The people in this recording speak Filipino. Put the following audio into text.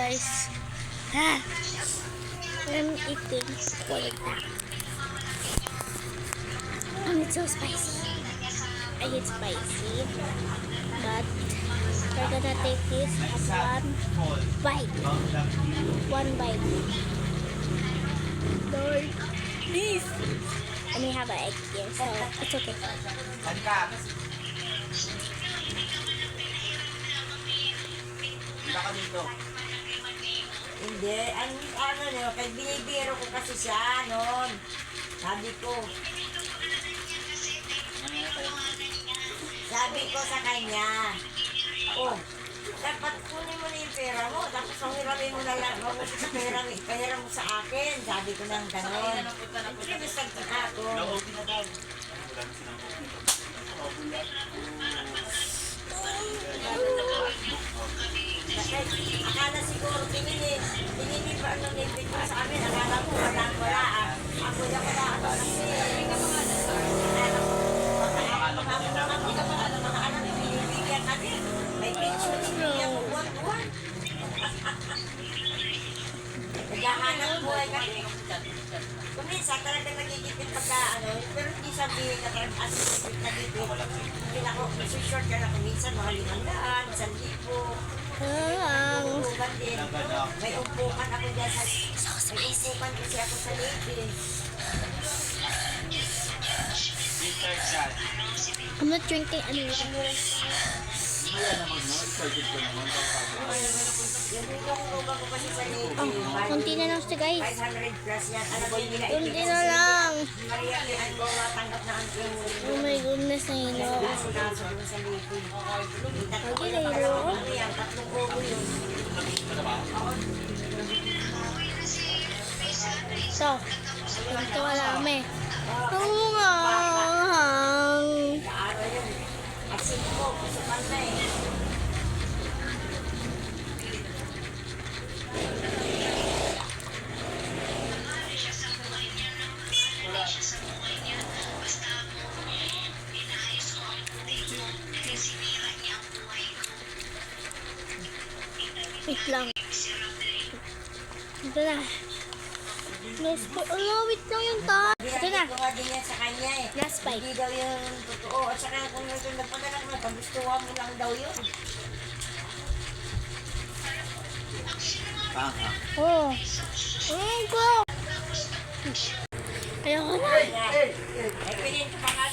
guys. I'm eating pork. And it's so spicy. I hate spicy. But we're gonna take this as one bite. One bite. Lord, please. And we have an egg here, so it's okay. Hindi, ano nyo, kay binibiro ko kasi siya noon. Sabi ko sa kanya, oh, dapat kunin mo na yung pera mo, tapos pahiramin mo na lang, pahira mo sa akin. Sabi ko nang gano'n. Hindi, basta ako. Akala siguro, tingin pa ano nipit mo sa amin, akala ko wala. Ako na wala ano kasi. Mga anak yung binibigyan natin. May pension binibigyan mo buwan-buwan. Naghahanap buhay kami. Kuminsan talaga nagigipit pagka ano, pero hindi sabihin na parang asisipit na dito. Hindi na ako, short ka na kuminsan, mga 500, 1,000. Umpukan din. May umpukan ako dyan sa... May umpukan kasi ako sa lady. I'm not drinking anymore. Yung dito ko ko kasi sa lady. Konti na lang siya, guys. 500 plus yan. Alam mo nila Konti na lang. Maria, yan ko matanggap na ang Oh my goodness, Nilo. kaso dun sa lady. Okay, Nilo. Yan, 3 kobo yun. So, ito wala kami. Oo nga. Kaaraw yun. At 5, kusukan na eh. Wait lang. Ito na. Wait lang yung ta. Ito na. Binigay ko nga din yan sa kanya eh. Last bite. Hindi daw yun totoo. At saka kung nagpadala ko na, kagustuhan mo lang daw yun. Oh. Go. Ayoko na. Eh, pinin ko pa nga